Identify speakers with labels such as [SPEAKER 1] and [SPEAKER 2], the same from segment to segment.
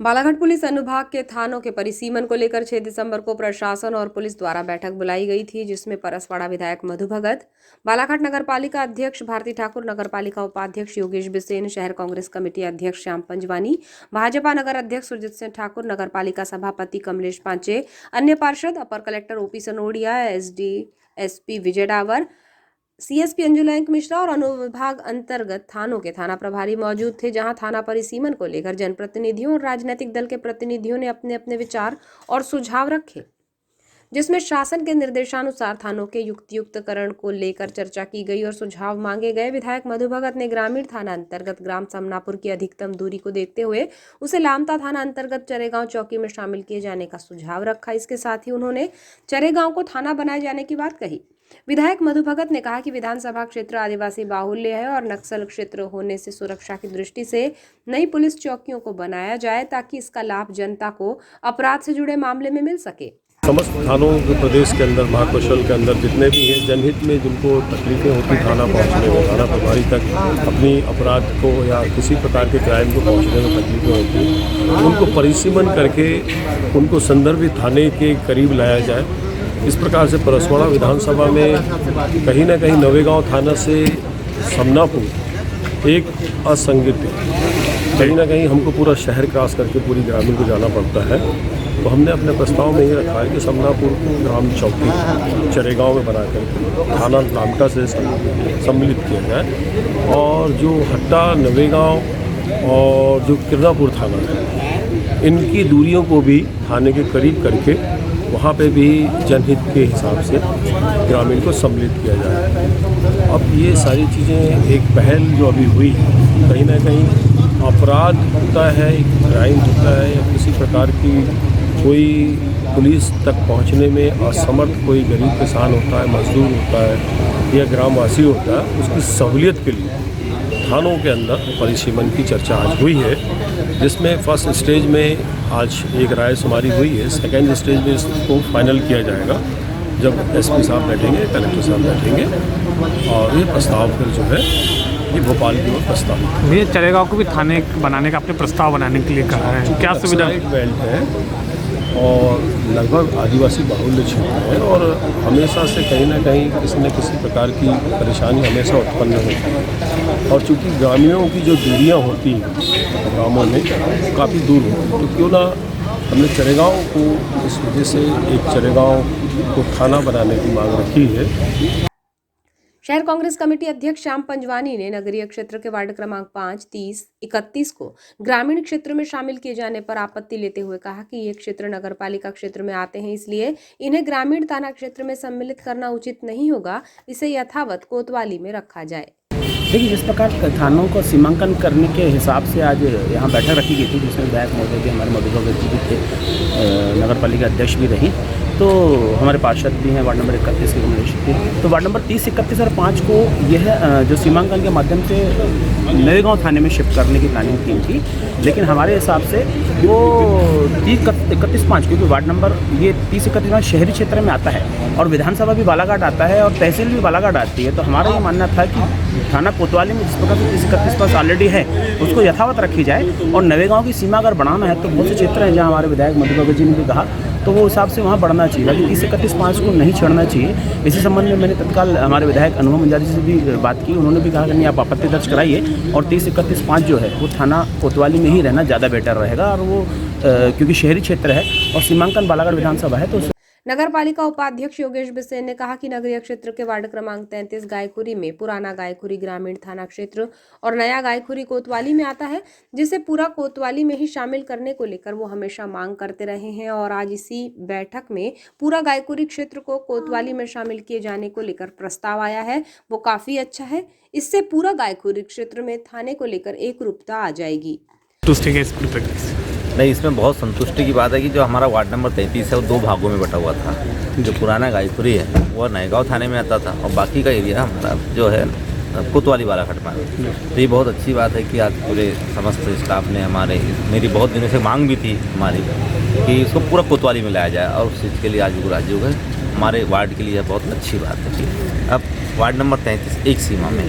[SPEAKER 1] Balaghat police अनुभाग के थानों के परिसीमन को लेकर 6 दिसंबर को प्रशासन और पुलिस द्वारा बैठक बुलाई गई थी, जिसमें परसवाड़ा विधायक मधु भगत, बालाघाट नगरपालिका अध्यक्ष भारती ठाकुर, नगरपालिका उपाध्यक्ष योगेश बिसेन, शहर कांग्रेस कमेटी अध्यक्ष श्याम पंजवानी, भाजपा नगर अध्यक्ष सुरजीत सिंह ठाकुर, नगरपालिका सभापति कमलेश पांचे, अन्य पार्षद, अपर कलेक्टर ओपी सनोडिया, एसपी विजय डावर, सीएसपी अंजुलैंक मिश्रा और अनुविभाग अंतर्गत थानों के थाना प्रभारी मौजूद थे। जहां थाना परिसीमन को लेकर जनप्रतिनिधियों और राजनीतिक दल के प्रतिनिधियों ने अपने अपने विचार और सुझाव रखे, जिसमें शासन के निर्देशानुसार थानों के युक्तियुक्तकरण को लेकर चर्चा की गई और सुझाव मांगे गए। विधायक मधु भगत ने ग्रामीण थाना अंतर्गत ग्राम समनापुर की अधिकतम दूरी को देखते हुए उसे लामता थाना अंतर्गत चरेगांव चौकी में शामिल किए जाने का सुझाव रखा। इसके साथ ही उन्होंने चरेगांव को थाना बनाए जाने की बात कही। विधायक मधु भगत ने कहा कि विधानसभा क्षेत्र आदिवासी बाहुल्य है और नक्सल क्षेत्र होने से सुरक्षा की दृष्टि से नई पुलिस चौकियों को बनाया जाए, ताकि इसका लाभ जनता को अपराध से जुड़े मामले में मिल सके।
[SPEAKER 2] समस्त थानों के प्रदेश के अंदर, महाकौशल के अंदर जितने भी हैं, जनहित में जिनको तकलीफें होती थाना पहुंचने में, थाना प्रभारी तक अपनी अपराध को या किसी प्रकार के क्राइम को पहुंचने में तकलीफें होती, उनको परिसीमन करके उनको संदर्भित थाने के करीब लाया जाए। इस प्रकार से परसवाड़ा विधानसभा में कहीं ना कहीं नवेगांव थाना से समनापुर एक असंगत है। कहीं ना कहीं हमको पूरा शहर क्रॉस करके पूरी ग्रामीण को जाना पड़ता है। तो हमने अपने प्रस्ताव में ये रखा है कि समनापुर को ग्राम चौकी चरेगांव में बना कर थाना लामटा से सम्मिलित किया जाए, और जो हट्टा, नवेगांव और जो किरनापुर थाना है, इनकी दूरियों को भी थाने के करीब करके वहाँ पे भी जनहित के हिसाब से ग्रामीण को सम्मिलित किया जाए। अब ये सारी चीज़ें एक पहल जो अभी हुई, कहीं ना कहीं अपराध होता है, एक क्राइम होता है, या किसी प्रकार की कोई पुलिस तक पहुंचने में असमर्थ कोई गरीब किसान होता है, मजदूर होता है या ग्रामवासी होता है, उसकी सहूलियत के लिए थानों के अंदर परिसीमन की चर्चा आज हुई है, जिसमें फर्स्ट स्टेज में आज एक राय शुमारी हुई है। सेकेंड स्टेज में इसको फाइनल किया जाएगा जब एसपी साहब बैठेंगे, कलेक्टर साहब बैठेंगे, और ये प्रस्ताव फिर जो है ये भोपाल की ओर प्रस्ताव।
[SPEAKER 3] ये चरेगांव को भी थाने बनाने का आपने प्रस्ताव बनाने के लिए कहा है, क्या सुविधा?
[SPEAKER 2] एक बेल्ट है और लगभग आदिवासी बाहुल्य क्षेत्र है, और हमेशा से कहीं ना कहीं किसी न किसी प्रकार की परेशानी हमेशा उत्पन्न होती है। और चूँकि ग्रामीणों की जो दूरियां होती हैं गाँवों में काफ़ी दूर होती है, तो क्यों ना हमने चरेगांव को इस वजह से एक चरेगांव को थाना बनाने की मांग रखी है।
[SPEAKER 1] शहर कांग्रेस कमेटी अध्यक्ष श्याम पंजवानी ने नगरीय क्षेत्र के वार्ड क्रमांक 5, 30, 31 को ग्रामीण क्षेत्र में शामिल किए जाने पर आपत्ति लेते हुए कहा कि ये क्षेत्र नगरपालिका क्षेत्र में आते हैं, इसलिए इन्हें ग्रामीण थाना क्षेत्र में सम्मिलित करना उचित नहीं होगा। इसे यथावत कोतवाली में रखा जाए।
[SPEAKER 4] देखिए, जिस प्रकार थानों को सीमांकन करने के हिसाब से आज यहाँ बैठक रखी गई थी, जिसमें विधायक महोदय भी, हमारे मधु भगत जी भी थे, नगरपालिका अध्यक्ष भी रही, तो हमारे पार्षद भी हैं वार्ड नंबर 31 के कमलेश जी। तो वार्ड नंबर 30, 31 और 5 को यह जो सीमांकन के माध्यम से नवेगांव थाने में शिफ्ट करने की प्लानिंग की थी, लेकिन हमारे हिसाब से वो 30, 31, 5, क्योंकि वार्ड नंबर ये 30, 31 शहरी क्षेत्र में आता है और विधानसभा भी बालाघाट आता है और तहसील भी बालाघाट आती है। तो हमारा ये मानना था कि थाना कोतवाली में जिस प्रकार से 30, 31 पास ऑलरेडी है, उसको यथावत रखी जाए, और नवेगांव की सीमा अगर बढ़ाना है तो बहुत से क्षेत्र हैं जहाँ हमारे विधायक मधु भगत जी ने भी कहा, तो वो हिसाब से वहाँ बढ़ना चाहिए, बाकी 30, 31, 5 को नहीं छोड़ना चाहिए। इसी संबंध में मैंने तत्काल हमारे विधायक अनुभव मंजारी से भी बात की। उन्होंने भी कहा कि नहीं, आप आपत्ति दर्ज कराइए, और 30, 31, 5 जो है वो थाना कोतवाली में ही रहना ज़्यादा बेटर रहेगा, और वो क्योंकि शहरी क्षेत्र है और सीमांकन बालाघाट विधानसभा है। तो
[SPEAKER 1] नगरपालिका उपाध्यक्ष योगेश बिसेन ने कहा कि नगरीय क्षेत्र के वार्ड क्रमांक 33 गायखुरी में पुराना गायखुरी ग्रामीण थाना क्षेत्र और नया गायखुरी कोतवाली में आता है, जिसे पूरा कोतवाली में ही शामिल करने को लेकर वो हमेशा मांग करते रहे हैं, और आज इसी बैठक में पूरा गायखुरी क्षेत्र को कोतवाली में शामिल किए जाने को लेकर प्रस्ताव आया है। वो काफी अच्छा है, इससे पूरा गायखुरी क्षेत्र में थाने को लेकर एक रूपता आ जाएगी।
[SPEAKER 5] नहीं, इसमें बहुत संतुष्टि की बात है कि जो हमारा वार्ड नंबर 33 है वो 2 भागों में बटा हुआ था। जो पुराना गायखुरी है वो नयगांव थाने में आता था, और बाकी का एरिया हमारा जो है कोतवाली बालाघाट में। तो ये बहुत अच्छी बात है कि आज पूरे समस्त स्टाफ ने मेरी बहुत दिनों से मांग भी थी हमारी कि इसको पूरा कोतवाली में लाया जाए, और उस चीज़ के लिए आज वो राजी हो गए। हमारे वार्ड के लिए बहुत अच्छी बात है कि अब वार्ड नंबर 33 एक सीमा में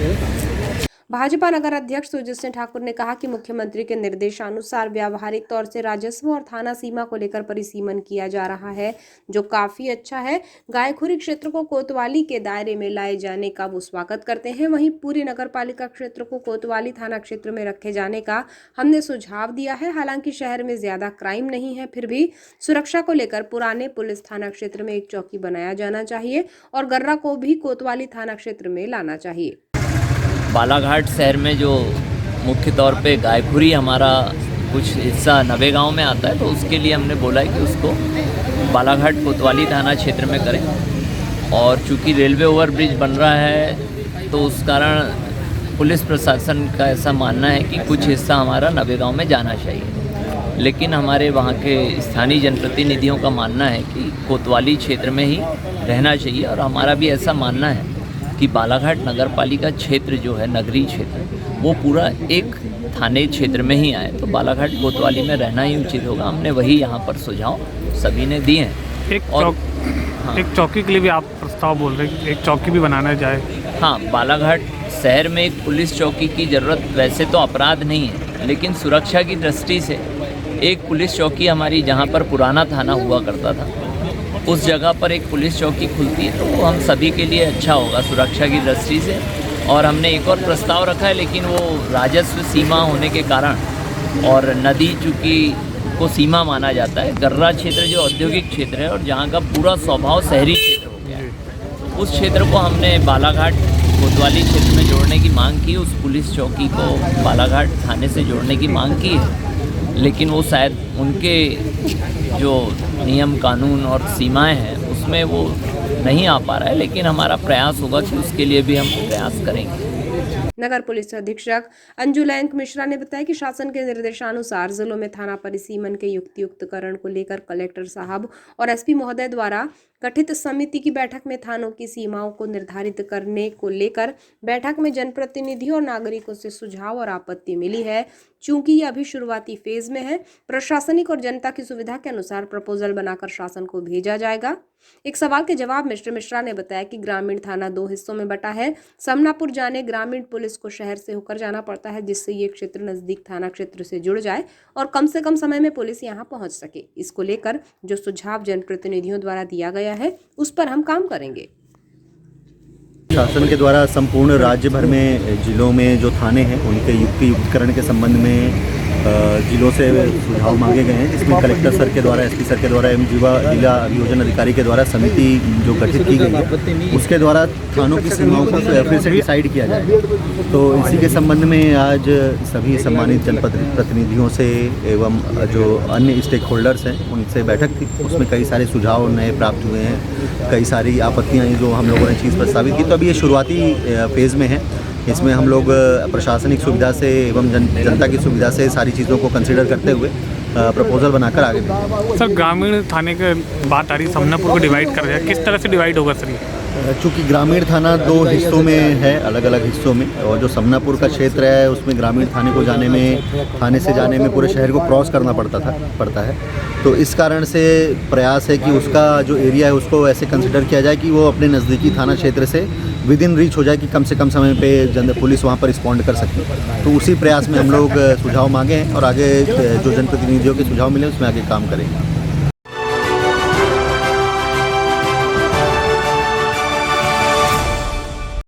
[SPEAKER 1] भाजपा नगर अध्यक्ष सुजीत सिंह ठाकुर ने कहा कि मुख्यमंत्री के निर्देशानुसार व्यावहारिक तौर से राजस्व और थाना सीमा को लेकर परिसीमन किया जा रहा है, जो काफी अच्छा है। गायखुरी क्षेत्र को कोतवाली के दायरे में लाए जाने का वो स्वागत करते हैं। वहीं पूरी नगर पालिका क्षेत्र को कोतवाली थाना क्षेत्र में रखे जाने का हमने सुझाव दिया है। हालांकि शहर में ज्यादा क्राइम नहीं है, फिर भी सुरक्षा को लेकर पुराने पुलिस थाना क्षेत्र में एक चौकी बनाया जाना चाहिए और गर्रा को भी कोतवाली थाना क्षेत्र में लाना चाहिए।
[SPEAKER 6] बालाघाट शहर में जो मुख्य तौर पे गायखुरी हमारा कुछ हिस्सा नवे गांव में आता है, तो उसके लिए हमने बोला है कि उसको बालाघाट कोतवाली थाना क्षेत्र में करें। और चूंकि रेलवे ओवरब्रिज बन रहा है, तो उस कारण पुलिस प्रशासन का ऐसा मानना है कि कुछ हिस्सा हमारा नवे गांव में जाना चाहिए, लेकिन हमारे वहाँ के स्थानीय जनप्रतिनिधियों का मानना है कि कोतवाली क्षेत्र में ही रहना चाहिए। और हमारा भी ऐसा मानना है कि बालाघाट नगर पालिका क्षेत्र जो है, नगरीय क्षेत्र, वो पूरा एक थाने क्षेत्र में ही आए, तो बालाघाट कोतवाली में रहना ही उचित होगा। हमने वही यहाँ पर सुझाव सभी ने दिए हैं।
[SPEAKER 3] एक चौकी के लिए भी आप प्रस्ताव बोल रहे हैं, एक चौकी भी बनाना जाए।
[SPEAKER 6] हाँ, बालाघाट शहर में एक पुलिस चौकी की ज़रूरत वैसे तो अपराध नहीं है, लेकिन सुरक्षा की दृष्टि से एक पुलिस चौकी हमारी जहाँ पर पुराना थाना हुआ करता था, उस जगह पर एक पुलिस चौकी खुलती है, तो वो हम सभी के लिए अच्छा होगा सुरक्षा की दृष्टि से। और हमने एक और प्रस्ताव रखा है, लेकिन वो राजस्व सीमा होने के कारण और नदी चूँकि को सीमा माना जाता है, गर्रा क्षेत्र जो औद्योगिक क्षेत्र है और जहाँ का पूरा स्वभाव शहरी क्षेत्र हो गया है, उस क्षेत्र को हमने बालाघाट कोतवाली क्षेत्र में जोड़ने की मांग की। उस पुलिस चौकी को बालाघाट थाने से जोड़ने की मांग की है, लेकिन वो शायद उनके जो नियम कानून और सीमाएं हैं उसमें वो नहीं आ पा रहा है, लेकिन हमारा प्रयास होगा कि उसके लिए भी हम प्रयास करेंगे।
[SPEAKER 1] नगर पुलिस अधीक्षक अंजुलैंक मिश्रा ने बताया कि शासन के निर्देशानुसार जिलों में थाना परिसीमन के युक्तियुक्तकरण को लेकर कलेक्टर साहब और एसपी महोदय द्वारा गठित समिति की बैठक में थानों की सीमाओं को निर्धारित करने को लेकर बैठक में जनप्रतिनिधियों और नागरिकों से सुझाव और आपत्ति मिली है। चूंकि ये अभी शुरुआती फेज में है, प्रशासनिक और जनता की सुविधा के अनुसार प्रपोजल बनाकर शासन को भेजा जाएगा। एक सवाल के जवाब मिस्टर मिश्रा ने बताया कि ग्रामीण थाना 2 हिस्सों में बटा है। समनापुर जाने ग्रामीण पुलिस को शहर से होकर जाना पड़ता है, जिससे ये क्षेत्र नजदीक थाना क्षेत्र से जुड़ जाए और कम से कम समय में पुलिस यहां पहुंच सके। इसको लेकर जो सुझाव जनप्रतिनिधियों द्वारा दिया गया है, उस पर हम काम करेंगे।
[SPEAKER 7] शासन के द्वारा संपूर्ण राज्य भर में जिलों में जो थाने हैं उनके युक्तियुक्तकरण के संबंध में जिलों से सुझाव मांगे गए हैं, जिसमें कलेक्टर सर के द्वारा, एसपी सर के द्वारा एवं जिला अभियोजन अधिकारी के द्वारा समिति जो गठित की गई है, उसके द्वारा थानों की सीमाओं को फिर से डिसाइड किया जाएगा। तो इसी के संबंध में आज सभी सम्मानित जनप्रतिनिधियों से एवं जो अन्य स्टेक होल्डर्स हैं उनसे बैठक थी। उसमें कई सारे सुझाव नए प्राप्त हुए हैं, कई सारी आपत्तियाँ जो हम लोगों ने चीज़ प्रस्तावित की। तो अभी ये शुरुआती फेज़ में है, इसमें हम लोग प्रशासनिक सुविधा से एवं जनता की सुविधा से सारी चीज़ों को कंसीडर करते हुए प्रपोजल बनाकर आगे बढ़ेंगे।
[SPEAKER 3] सर, ग्रामीण थाने के बात आ रही, समनापुर को डिवाइड कर दिया, किस तरह से डिवाइड होगा सर?
[SPEAKER 7] चूँकि ग्रामीण थाना 2 हिस्सों में है, अलग अलग हिस्सों में, और जो समनापुर का क्षेत्र है उसमें ग्रामीण थाने को जाने में, थाने से जाने में पूरे शहर को क्रॉस करना पड़ता है। तो इस कारण से प्रयास है कि उसका जो एरिया है उसको ऐसे कंसिडर किया जाए कि वो अपने नज़दीकी थाना क्षेत्र से विद इन रीच हो जाए, कि कम से कम समय पे पुलिस वहाँ पर रिस्पॉन्ड कर सके। तो उसी प्रयास में हम लोग सुझाव मांगे हैं और आगे जो जनप्रतिनिधियों के सुझाव मिले उसमें आगे काम करेंगे।